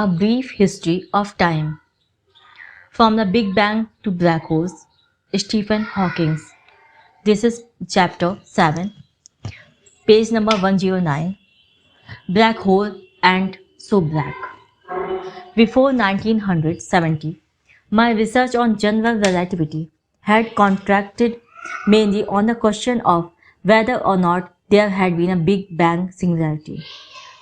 A Brief History of Time. From the Big Bang to Black Holes, Stephen Hawking. This is chapter 7, page number 109. Black Hole and So Black. Before 1970, my research on general relativity had contracted mainly on the question of whether or not there had been a Big Bang singularity.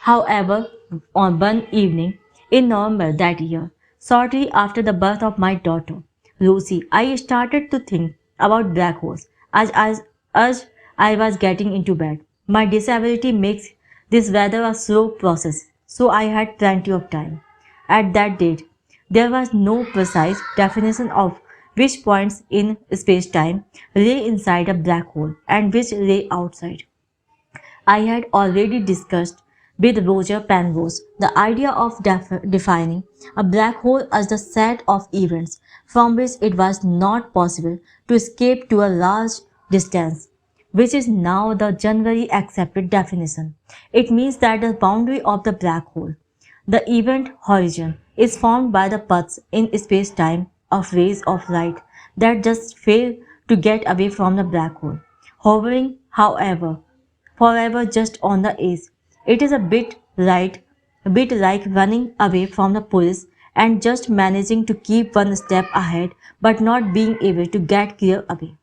However, on one evening in November that year, shortly after the birth of my daughter, Lucy, I started to think about black holes as I was getting into bed. My disability makes this rather a slow process, so I had plenty of time. At that date, there was no precise definition of which points in space-time lay inside a black hole and which lay outside. I had already discussed with Roger Penrose the idea of defining a black hole as the set of events from which it was not possible to escape to a large distance, which is now the generally accepted definition. It means that the boundary of the black hole, the event horizon, is formed by the paths in space-time of rays of light that just fail to get away from the black hole. Hovering, however, forever just on the edge. It is a bit like running away from the police and just managing to keep one step ahead but not being able to get clear away.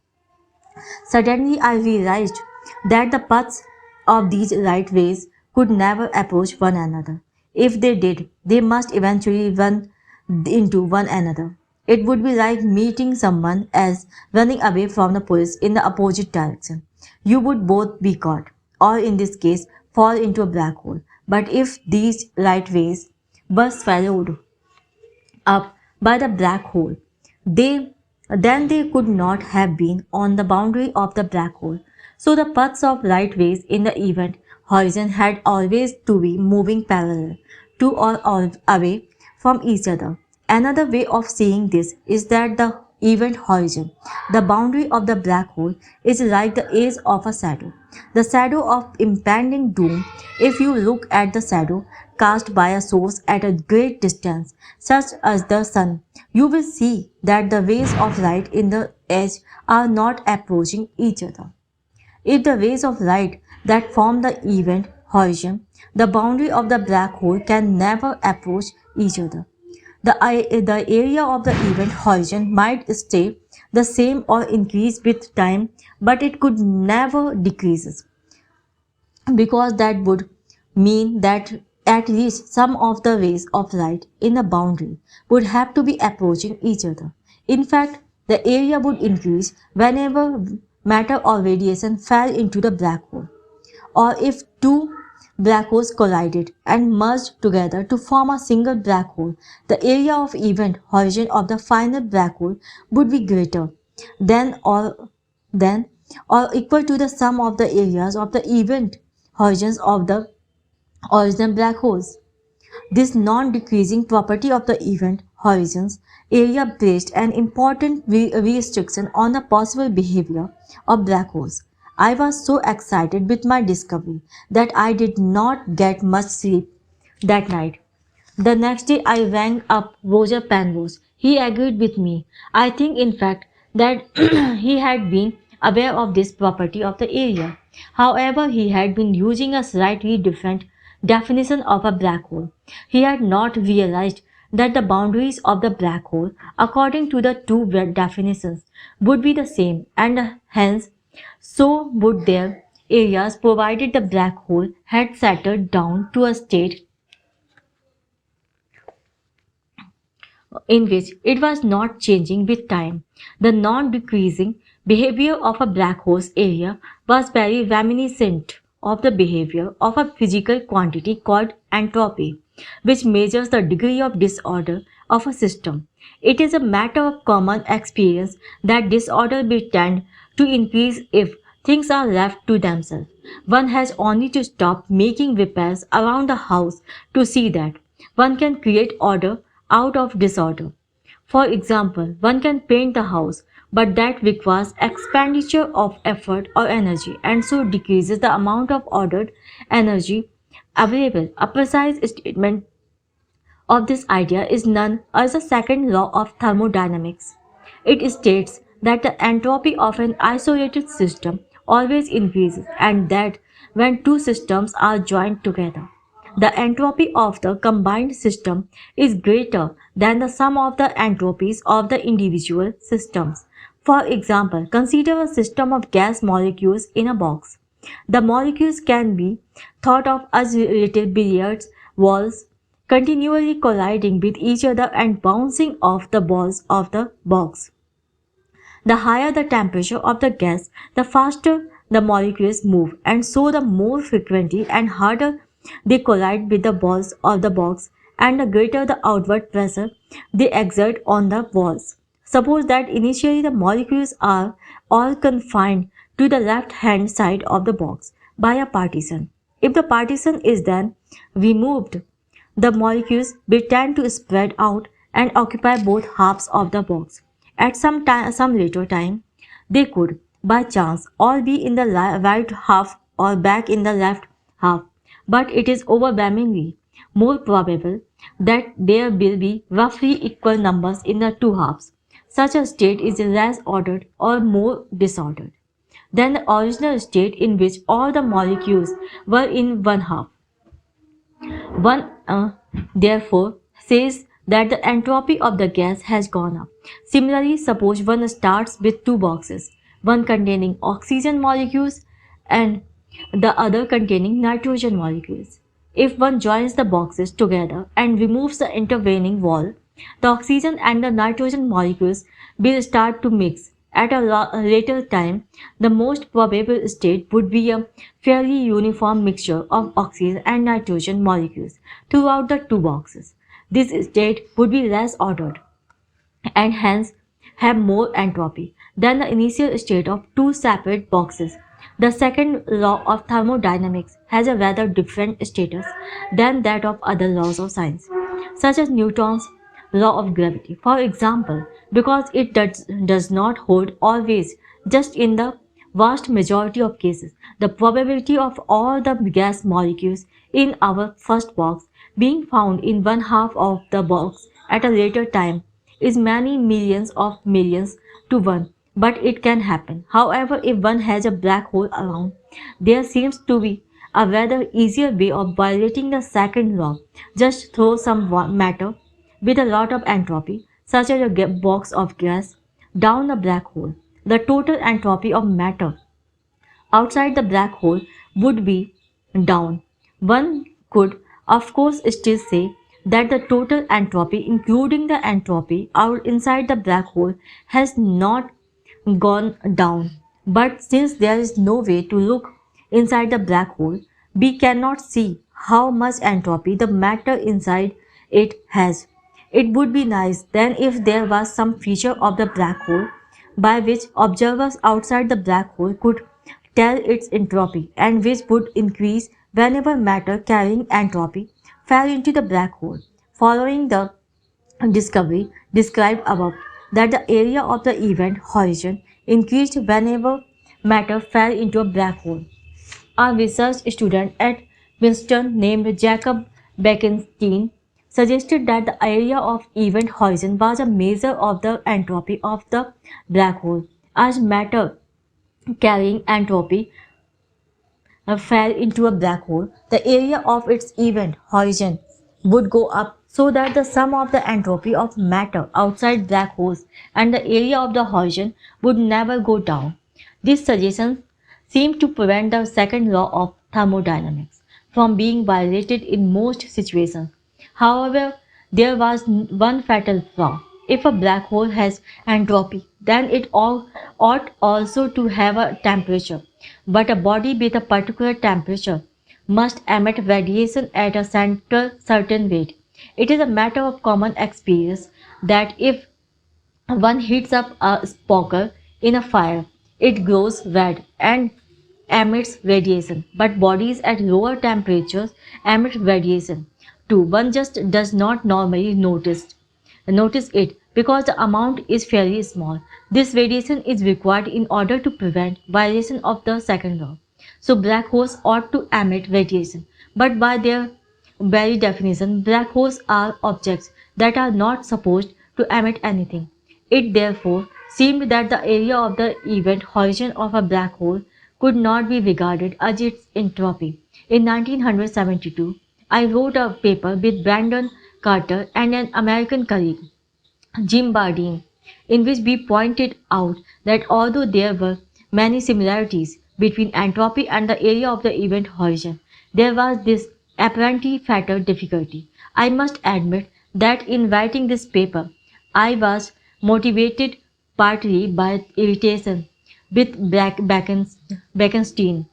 Suddenly I realized that the paths of these light rays could never approach one another. If they did, they must eventually run into one another. It would be like meeting someone as running away from the police in the opposite direction. You would both be caught, or in this case, fall into a black hole. But if these light rays were swallowed up by the black hole, they then they could not have been on the boundary of the black hole. So the paths of light rays in the event horizon had always to be moving parallel to or away from each other. Another way of seeing this is that the event horizon, the boundary of the black hole, is like the edge of a shadow. The shadow of impending doom. If you look at the shadow cast by a source at a great distance, such as the sun, you will see that the rays of light in the edge are not approaching each other. If the rays of light that form the event horizon, the boundary of the black hole can never approach each other. The area of the event horizon might stay the same or increase with time, but it could never decrease because that would mean that at least some of the rays of light in the boundary would have to be approaching each other. In fact, the area would increase whenever matter or radiation fell into the black hole, or if two black holes collided and merged together to form a single black hole, the area of event horizon of the final black hole would be greater than than or equal to the sum of the areas of the event horizons of the original black holes. This non-decreasing property of the event horizons area placed an important restriction on the possible behavior of black holes. I was so excited with my discovery that I did not get much sleep that night. The next day I rang up Roger Penrose. He agreed with me. I think in fact that he had been aware of this property of the area. However, he had been using a slightly different definition of a black hole. He had not realized that the boundaries of the black hole, according to the two definitions, would be the same and hence so would their areas provided the black hole had settled down to a state in which it was not changing with time. The non-decreasing behavior of a black hole's area was very reminiscent of the behavior of a physical quantity called entropy, which measures the degree of disorder of a system. It is a matter of common experience that disorder will tend to increase if things are left to themselves. One has only to stop making repairs around the house to see that one can create order out of disorder. For example, one can paint the house, but that requires expenditure of effort or energy and so decreases the amount of ordered energy available. A precise statement of this idea is none as the second law of thermodynamics. It states that the entropy of an isolated system always increases and that when two systems are joined together, the entropy of the combined system is greater than the sum of the entropies of the individual systems. For example, consider a system of gas molecules in a box. The molecules can be thought of as little billiards balls continually colliding with each other and bouncing off the balls of the box. The higher the temperature of the gas, the faster the molecules move, and so the more frequently and harder they collide with the balls of the box, and the greater the outward pressure they exert on the walls. Suppose that initially the molecules are all confined to the left hand side of the box by a partition. If the partition is then removed, the molecules will tend to spread out and occupy both halves of the box. At some later time, they could, by chance, all be in the right half or back in the left half. But it is overwhelmingly more probable that there will be roughly equal numbers in the two halves. Such a state is less ordered or more disordered than the original state in which all the molecules were in one half. One, therefore, says that the entropy of the gas has gone up. Similarly, suppose one starts with two boxes, one containing oxygen molecules and the other containing nitrogen molecules. If one joins the boxes together and removes the intervening wall, the oxygen and the nitrogen molecules will start to mix. At a later time, the most probable state would be a fairly uniform mixture of oxygen and nitrogen molecules throughout the two boxes. This state would be less ordered and hence have more entropy than the initial state of two separate boxes. The second law of thermodynamics has a rather different status than that of other laws of science, such as Newton's law of gravity. For example, because it does not hold always, just in the vast majority of cases, the probability of all the gas molecules in our first box being found in one half of the box at a later time is many millions to one, but it can happen. However, if one has a black hole around, there seems to be a rather easier way of violating the second law. Just throw some matter with a lot of entropy, such as a box of gas, down the black hole. The total entropy of matter outside the black hole would be down. One could, of course, still say that the total entropy, including the entropy out inside the black hole, has not gone down. But since there is no way to look inside the black hole, we cannot see how much entropy the matter inside it has. It would be nice then if there was some feature of the black hole by which observers outside the black hole could tell its entropy and which would increase whenever matter carrying entropy fell into the black hole. Following the discovery described above, that the area of the event horizon increased whenever matter fell into a black hole. A research student at Princeton named Jacob Bekenstein suggested that the area of event horizon was a measure of the entropy of the black hole. As matter carrying entropy fell into a black hole, the area of its event horizon would go up so that the sum of the entropy of matter outside black holes and the area of the horizon would never go down. This suggestion seemed to prevent the second law of thermodynamics from being violated in most situations. However, there was one fatal flaw. If a black hole has entropy, then it ought also to have a temperature. But a body with a particular temperature must emit radiation at a certain rate. It is a matter of common experience that if one heats up a poker in a fire, it glows red and emits radiation, but bodies at lower temperatures emit radiation too. One just does not normally notice it because the amount is fairly small. This radiation is required in order to prevent violation of the second law. So black holes ought to emit radiation, but very definition, black holes are objects that are not supposed to emit anything. It therefore seemed that the area of the event horizon of a black hole could not be regarded as its entropy. In 1972, I wrote a paper with Brandon Carter and an American colleague, Jim Bardeen, in which we pointed out that although there were many similarities between entropy and the area of the event horizon, there was this apparently fatal difficulty. I must admit that in writing this paper, I was motivated partly by irritation with Bekenstein,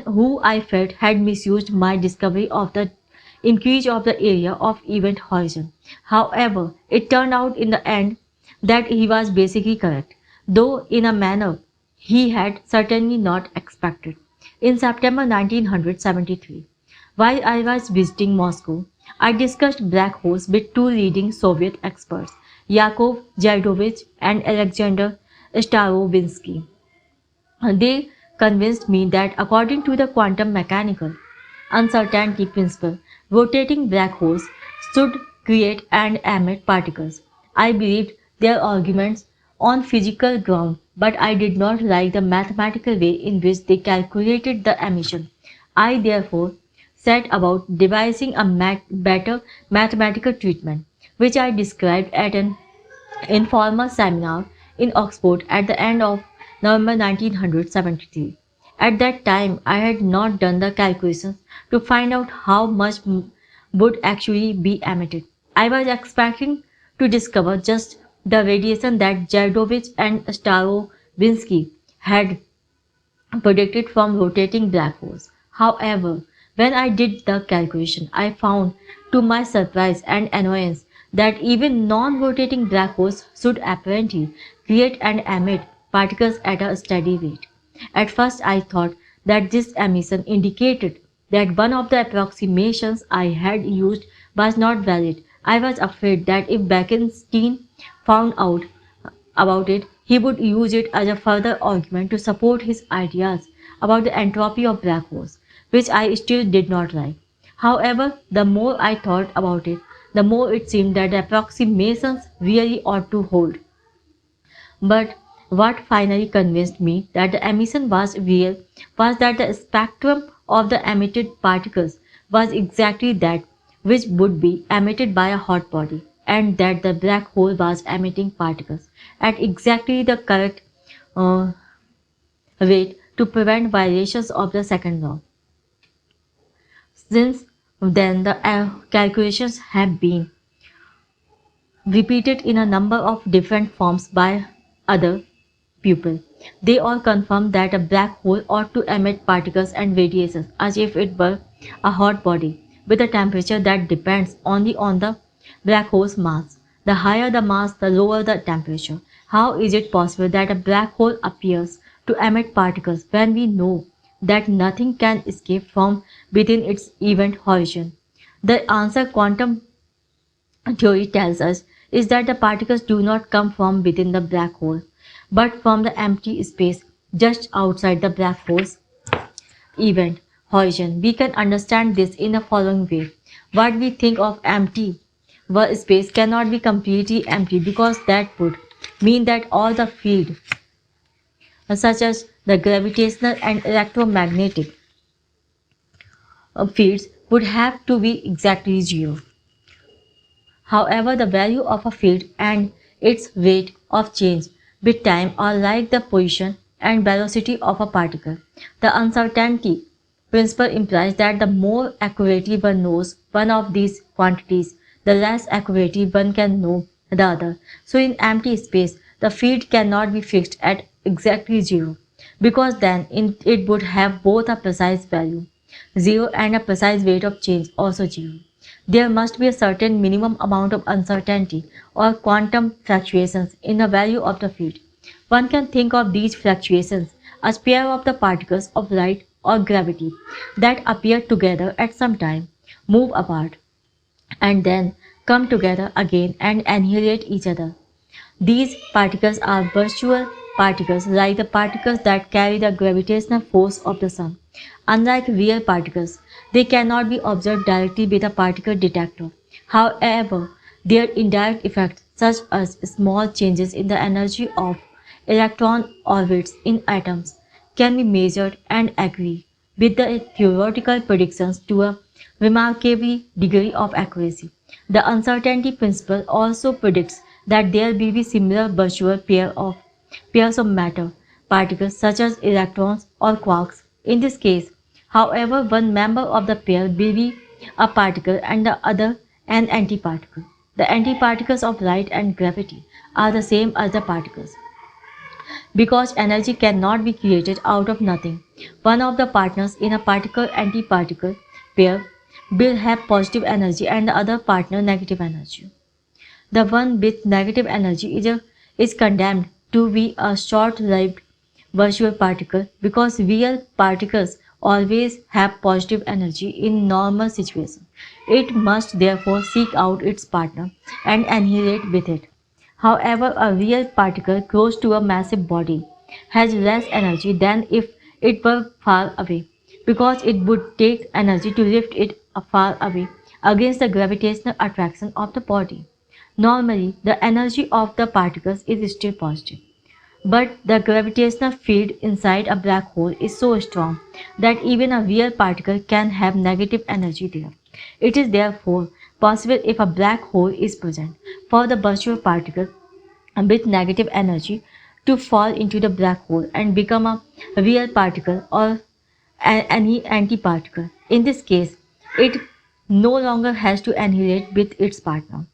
who I felt had misused my discovery of the increase of the area of event horizon. However, it turned out in the end that he was basically correct, though in a manner he had certainly not expected. In September 1973, while I was visiting Moscow, I discussed black holes with two leading Soviet experts, Yakov Zhidovich and Alexander Starobinsky. They convinced me that according to the quantum mechanical uncertainty principle, rotating black holes should create and emit particles. I believed their arguments on physical ground, but I did not like the mathematical way in which they calculated the emission. I therefore set about devising a better mathematical treatment, which I described at an informal seminar in Oxford at the end of November 1973. At that time, I had not done the calculations to find out how much would actually be emitted. I was expecting to discover just the radiation that Jadovich and Starobinsky had predicted from rotating black holes. However, when I did the calculation, I found, to my surprise and annoyance, that even non-rotating black holes should apparently create and emit particles at a steady rate. At first, I thought that this emission indicated that one of the approximations I had used was not valid. I was afraid that if Bekenstein found out about it, he would use it as a further argument to support his ideas about the entropy of black holes, which I still did not like. However, the more I thought about it, the more it seemed that the approximations really ought to hold. But what finally convinced me that the emission was real was that the spectrum of the emitted particles was exactly that which would be emitted by a hot body, and that the black hole was emitting particles at exactly the correct uh, rate to prevent violations of the second law. Since then, the calculations have been repeated in a number of different forms by other people. They all confirm that a black hole ought to emit particles and radiations as if it were a hot body with a temperature that depends only on the black hole's mass. The higher the mass, the lower the temperature. How is it possible that a black hole appears to emit particles when we know that nothing can escape from within its event horizon? The answer quantum theory tells us is that the particles do not come from within the black hole, but from the empty space just outside the black hole's event horizon. We can understand this in the following way. What we think of empty space cannot be completely empty because that would mean that all the field, such as the gravitational and electromagnetic fields, would have to be exactly zero. However, the value of a field and its rate of change with time are like the position and velocity of a particle. The uncertainty principle implies that the more accurately one knows one of these quantities, the less accurately one can know the other. So in empty space, the field cannot be fixed at exactly zero, because then it would have both a precise value, 0, and a precise rate of change, also 0. There must be a certain minimum amount of uncertainty or quantum fluctuations in the value of the field. One can think of these fluctuations as pair of the particles of light or gravity that appear together at some time, move apart, and then come together again and annihilate each other. These particles are virtual particles like the particles that carry the gravitational force of the sun. Unlike real particles, they cannot be observed directly with a particle detector. However, their indirect effects, such as small changes in the energy of electron orbits in atoms, can be measured and agree with the theoretical predictions to a remarkable degree of accuracy. The uncertainty principle also predicts that there will be similar virtual pairs of matter particles such as electrons or quarks. In this case, however, one member of the pair will be a particle and the other an antiparticle. The antiparticles of light and gravity are the same as the particles. Because energy cannot be created out of nothing, one of the partners in a particle-antiparticle pair will have positive energy and the other partner negative energy. The one with negative energy is condemned to be a short-lived virtual particle because real particles always have positive energy in normal situations. It must therefore seek out its partner and annihilate with it. However, a real particle close to a massive body has less energy than if it were far away, because it would take energy to lift it far away against the gravitational attraction of the body. Normally, the energy of the particles is still positive, but the gravitational field inside a black hole is so strong that even a real particle can have negative energy there. It is therefore possible, if a black hole is present, for the virtual particle with negative energy to fall into the black hole and become a real particle or any antiparticle. In this case, it no longer has to annihilate with its partner.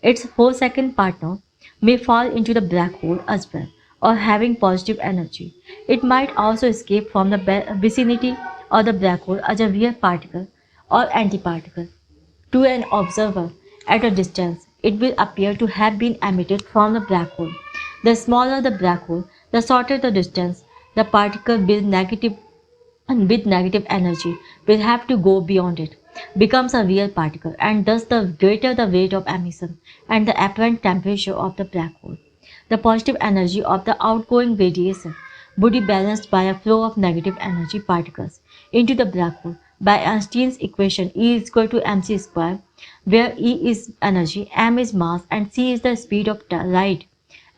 Its 4-second partner may fall into the black hole as well, or having positive energy. It might also escape from the vicinity of the black hole as a real particle or antiparticle. To an observer at a distance, it will appear to have been emitted from the black hole. The smaller the black hole, the shorter the distance, the particle with negative energy will have to go beyond it, becomes a real particle, and thus the greater the rate of emission and the apparent temperature of the black hole, the positive energy of the outgoing radiation would be balanced by a flow of negative energy particles into the black hole by Einstein's equation E is equal to mc square, where E is energy, m is mass, and c is the speed of light.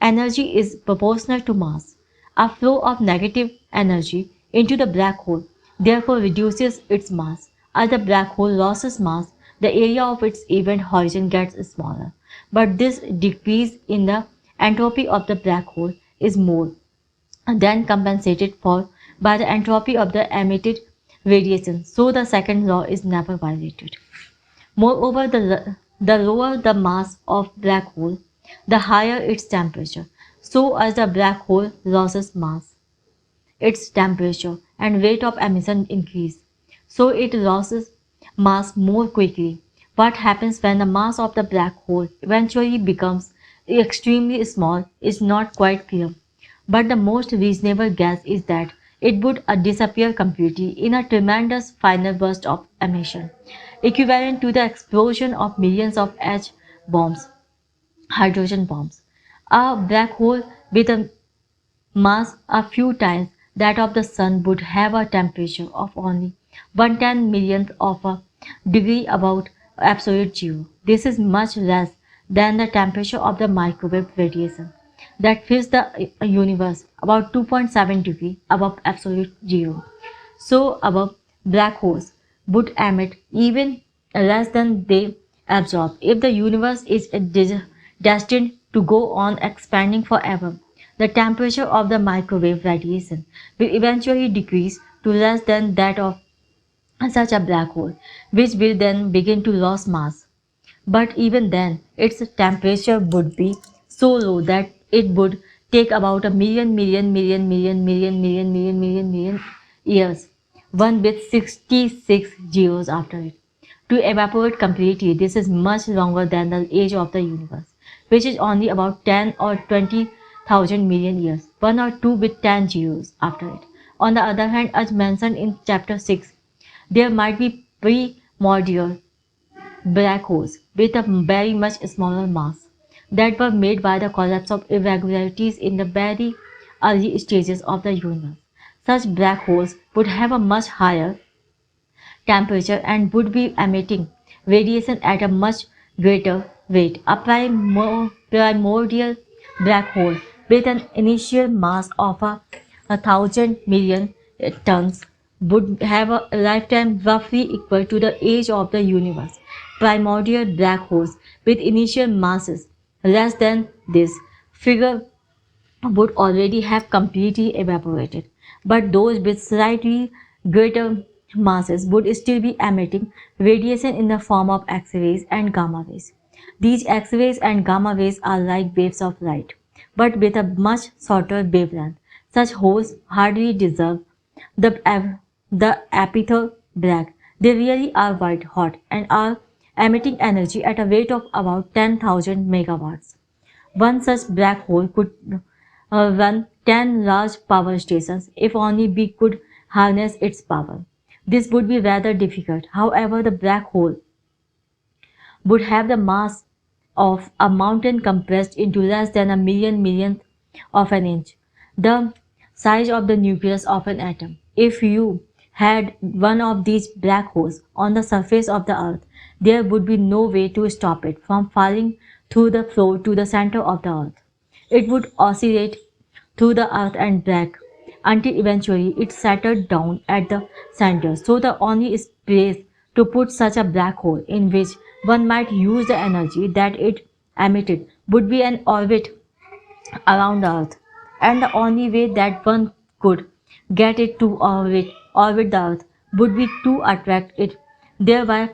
Energy is proportional to mass. A flow of negative energy into the black hole therefore reduces its mass. As the black hole loses mass, the area of its event horizon gets smaller. But this decrease in the entropy of the black hole is more than compensated for by the entropy of the emitted radiation, so the second law is never violated. Moreover, the lower the mass of black hole, the higher its temperature. So as the black hole loses mass, its temperature and rate of emission increase. So it loses mass more quickly. What happens when the mass of the black hole eventually becomes extremely small is not quite clear. But the most reasonable guess is that it would disappear completely in a tremendous final burst of emission, equivalent to the explosion of millions of H bombs, hydrogen bombs. A black hole with a mass a few times that of the sun would have a temperature of only 1/10 millionth of a degree above absolute zero. This is much less than the temperature of the microwave radiation that fills the universe, about 2.7 degrees above absolute zero. So above, black holes would emit even less than they absorb. If the universe is destined to go on expanding forever, the temperature of the microwave radiation will eventually decrease to less than that of such a black hole, which will then begin to lose mass. But even then, its temperature would be so low that it would take about a million years, one with 66 zeros after it, to evaporate completely. This is much longer than the age of the universe, which is only about 10 or 20,000 million years, one or two with 10 zeros after it. On the other hand, as mentioned in chapter 6, there might be primordial black holes with a very much smaller mass that were made by the collapse of irregularities in the very early stages of the universe. Such black holes would have a much higher temperature and would be emitting radiation at a much greater rate. A primordial black hole with an initial mass of 1,000 million tons would have a lifetime roughly equal to the age of the universe. Primordial black holes with initial masses less than this figure would already have completely evaporated, but those with slightly greater masses would still be emitting radiation in the form of X-rays and gamma rays. These X-rays and gamma rays are like waves of light, but with a much shorter wavelength. Such holes hardly deserve the epithet black. They really are white hot and are emitting energy at a rate of about 10,000 megawatts. One such black hole could run 10 large power stations if only we could harness its power. This would be rather difficult. However, the black hole would have the mass of a mountain compressed into less than a millionth of an inch, the size of the nucleus of an atom. If you had one of these black holes on the surface of the earth, there would be no way to stop it from falling through the floor to the center of the earth. It would oscillate through the earth and back until eventually it settled down at the center. So the only place to put such a black hole in which one might use the energy that it emitted would be an orbit around the earth. And the only way that one could get it to orbit the earth would be to attract it, thereby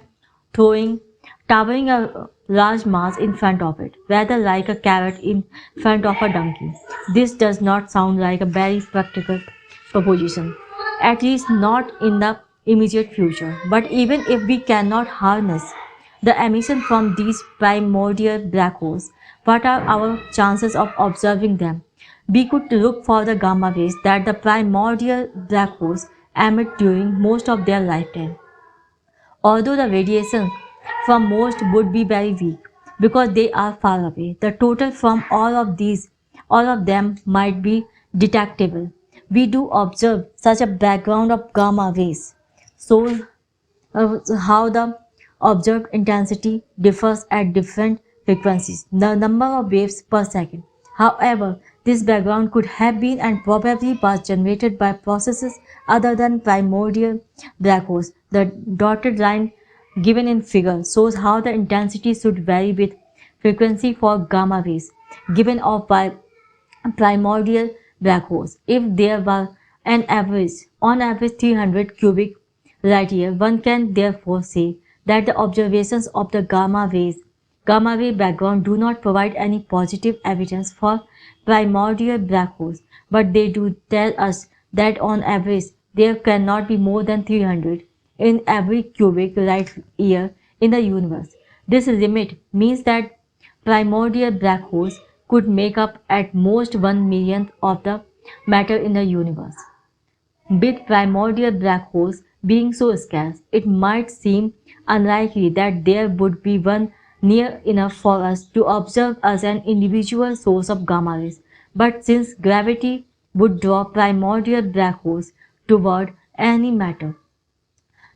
throwing towering a large mass in front of it, rather like a carrot in front of a donkey. This does not sound like a very practical proposition, at least not in the immediate future. But even if we cannot harness the emission from these primordial black holes, what are our chances of observing them? We could look for the gamma rays that the primordial black holes emit during most of their lifetime. Although the radiation from most would be very weak because they are far away, the total from all of them might be detectable. We do observe such a background of gamma rays. So, how the observed intensity differs at different frequencies, the number of waves per second. However, this background could have been and probably was generated by processes other than primordial black holes. The dotted line given in figure shows how the intensity should vary with frequency for gamma rays given off by primordial black holes. If there were on average 300 cubic light year, one can therefore say that the observations of the gamma ray background do not provide any positive evidence for primordial black holes, but they do tell us that on average there cannot be more than 300 in every cubic light year in the universe. This limit means that primordial black holes could make up at most 1 millionth of the matter in the universe. With primordial black holes being so scarce, it might seem unlikely that there would be one near enough for us to observe as an individual source of gamma rays. But since gravity would draw primordial black holes toward any matter,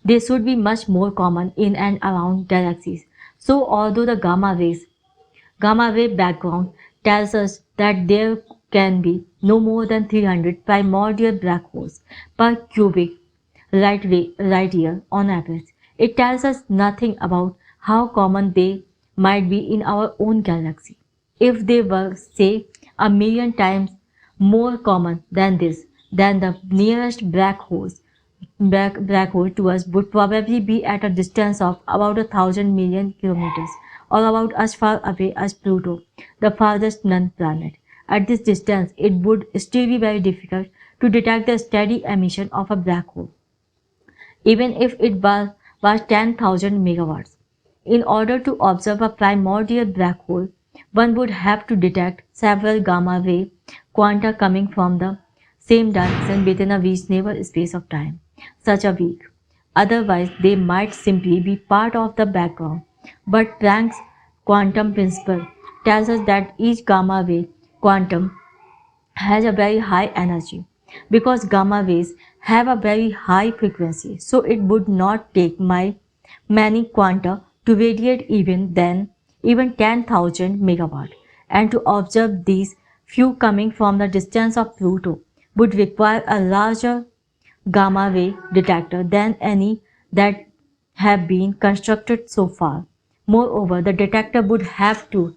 they should be much more common in and around galaxies. So although the gamma ray background tells us that there can be no more than 300 primordial black holes per cubic light year on average. It tells us nothing about how common they might be in our own galaxy. If they were, say, 1 million times more common than this, then the nearest black hole to us would probably be at a distance of about 1,000 million kilometers, or about as far away as Pluto, the farthest known planet. At this distance, it would still be very difficult to detect the steady emission of a black hole, even if it was 10,000 megawatts. In order to observe a primordial black hole, one would have to detect several gamma ray quanta coming from the same direction within a reasonable space of time, such a week. Otherwise, they might simply be part of the background. But Planck's quantum principle tells us that each gamma ray quantum has a very high energy because gamma rays have a very high frequency, so it would not take many quanta to radiate even 10,000 megawatt. And to observe these few coming from the distance of Pluto would require a larger gamma ray detector than any that have been constructed so far. Moreover, the detector would have to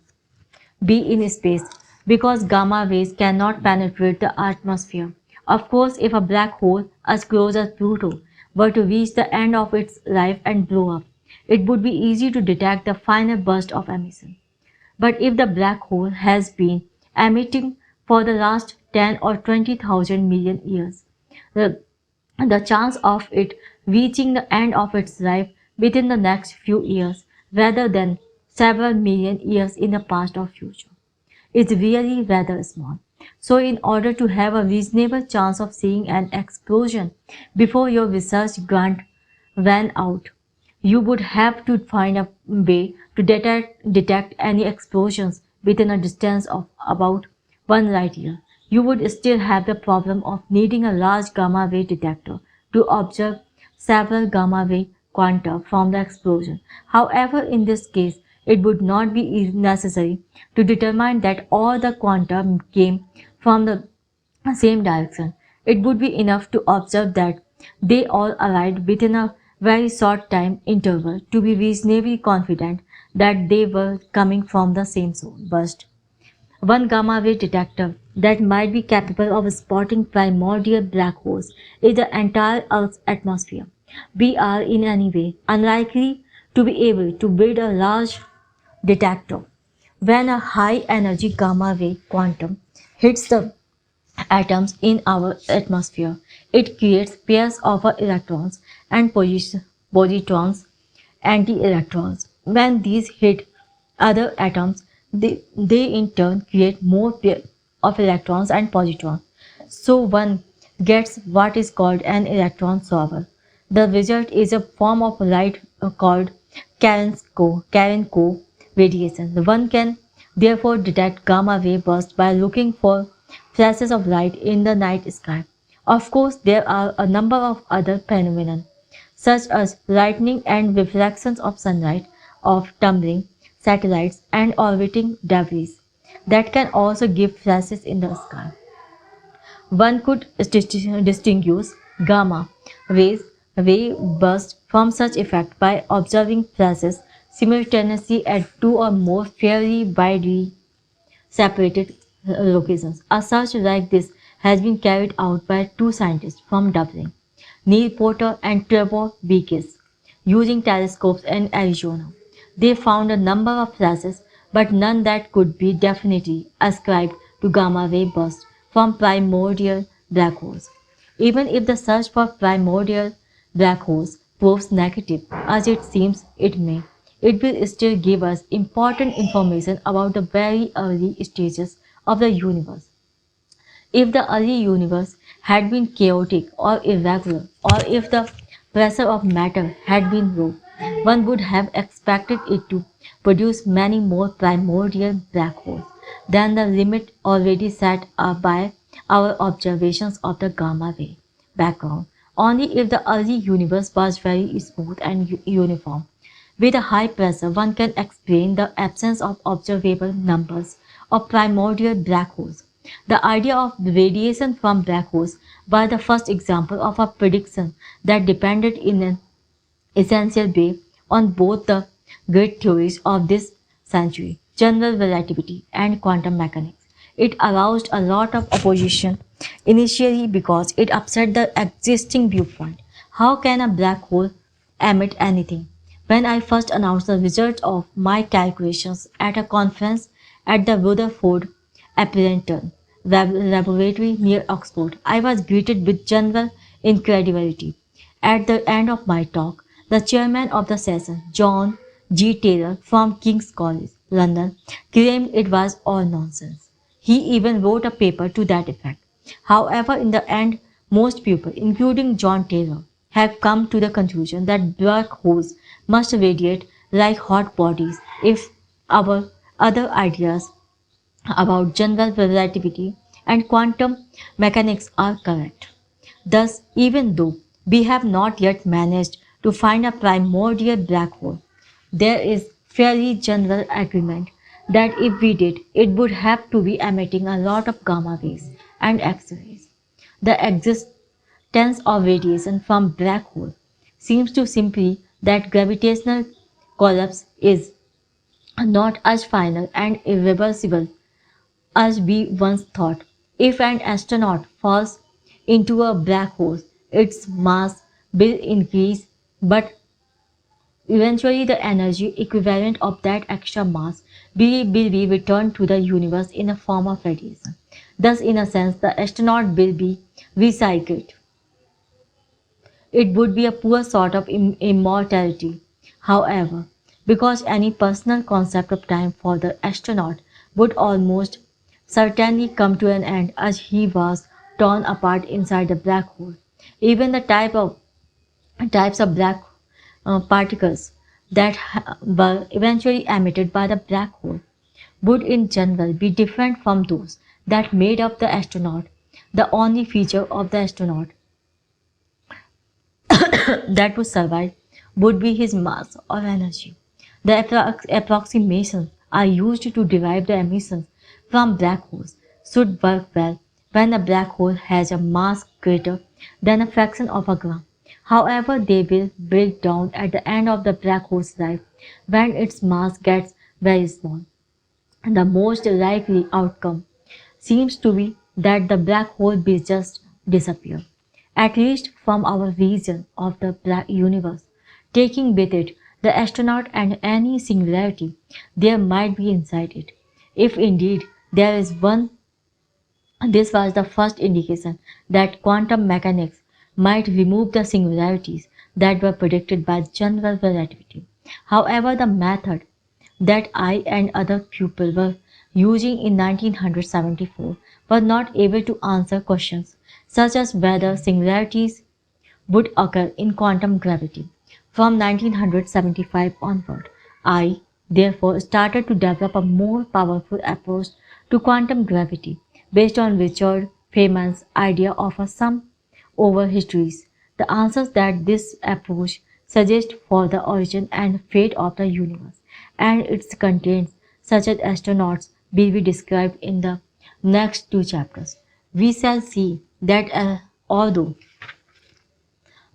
be in space because gamma rays cannot penetrate the atmosphere. Of course, if a black hole as close as Pluto were to reach the end of its life and blow up, it would be easy to detect the final burst of emission. But if the black hole has been emitting for the last 10 or 20,000 million years, the, the chance of it reaching the end of its life within the next few years rather than several million years in the past or future is really rather small. So, in order to have a reasonable chance of seeing an explosion before your research grant ran out, you would have to find a way to detect any explosions within a distance of about 1 light year. You would still have the problem of needing a large gamma ray detector to observe several gamma ray quanta from the explosion. However, in this case, it would not be necessary to determine that all the quanta came from the same direction. It would be enough to observe that they all arrived within a very short time interval to be reasonably confident that they were coming from the same burst. One gamma ray detector that might be capable of spotting primordial black holes is the entire Earth's atmosphere. We are in any way unlikely to be able to build a large detector when a high energy gamma ray quantum hits the atoms in our atmosphere. It creates pairs of electrons and positrons, anti-electrons. When these hit other atoms, they in turn create more pairs of electrons and positrons. So one gets what is called an electron shower. The result is a form of light called Cherenkov radiation. One can therefore detect gamma ray bursts by looking for flashes of light in the night sky. Of course, there are a number of other phenomena, such as lightning and reflections of sunlight, of tumbling satellites and orbiting debris, that can also give flashes in the sky. One could distinguish gamma rays ray bursts from such effect by observing flashes simultaneously at two or more fairly widely separated locations. A search like this has been carried out by two scientists from Dublin, Neil Porter and Trevor Beekes, using telescopes in Arizona. They found a number of flashes, but none that could be definitely ascribed to gamma ray bursts from primordial black holes. Even if the search for primordial black holes proves negative, as it seems it may, it will still give us important information about the very early stages of the universe. If the early universe had been chaotic or irregular, or if the pressure of matter had been low, one would have expected it to produce many more primordial black holes than the limit already set up by our observations of the gamma ray background. Only if the early universe was very smooth and uniform. With a high pressure, one can explain the absence of observable numbers of primordial black holes. The idea of radiation from black holes was the first example of a prediction that depended in an essential way on both the great theories of this century, general relativity and quantum mechanics. It aroused a lot of opposition initially because it upset the existing viewpoint. How can a black hole emit anything? When I first announced the result of my calculations at a conference at the Rutherford Appleton Laboratory near Oxford, I was greeted with general incredulity. At the end of my talk, the chairman of the session, John G. Taylor from King's College, London, claimed it was all nonsense. He even wrote a paper to that effect. However, in the end, most people, including John Taylor, have come to the conclusion that black holes must radiate like hot bodies if our other ideas about general relativity and quantum mechanics are correct. Thus, even though we have not yet managed to find a primordial black hole, there is fairly general agreement that if we did, it would have to be emitting a lot of gamma rays and X rays. The existence of radiation from black hole seems to simply that gravitational collapse is not as final and irreversible as we once thought. If an astronaut falls into a black hole, its mass will increase, but eventually the energy equivalent of that extra mass will be returned to the universe in the form of radiation. Thus, in a sense, the astronaut will be recycled. It would be a poor sort of immortality, however, because any personal concept of time for the astronaut would almost certainly come to an end as he was torn apart inside the black hole. Even the types of black particles that were eventually emitted by the black hole would in general be different from those that made up the astronaut. The only feature of the astronaut that would survive would be his mass or energy. The approximations are used to derive the emissions from black holes should work well when a black hole has a mass greater than a fraction of a gram. However, they will break down at the end of the black hole's life when its mass gets very small. The most likely outcome seems to be that the black hole will just disappear, at least from our region of the black universe, taking with it the astronaut and any singularity there might be inside it. If indeed there is one, this was the first indication that quantum mechanics might remove the singularities that were predicted by general relativity. However, the method that I and other people were using in 1974 were not able to answer questions such as whether singularities would occur in quantum gravity. From 1975 onward, I therefore started to develop a more powerful approach to quantum gravity based on Richard Feynman's idea of a sum over histories. The answers that this approach suggests for the origin and fate of the universe and its contents, such as astronauts, will be described in the next two chapters. We shall see that although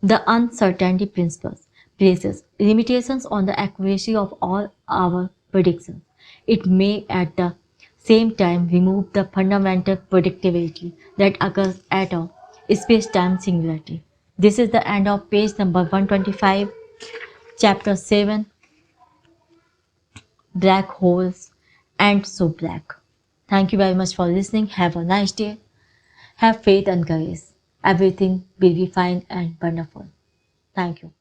the uncertainty principles places limitations on the accuracy of all our predictions. It may at the same time remove the fundamental predictability that occurs at a space-time singularity. This is the end of page number 125, chapter 7, Black Holes and So Black. Thank you very much for listening. Have a nice day. Have faith and courage. Everything will be fine and wonderful. Thank you.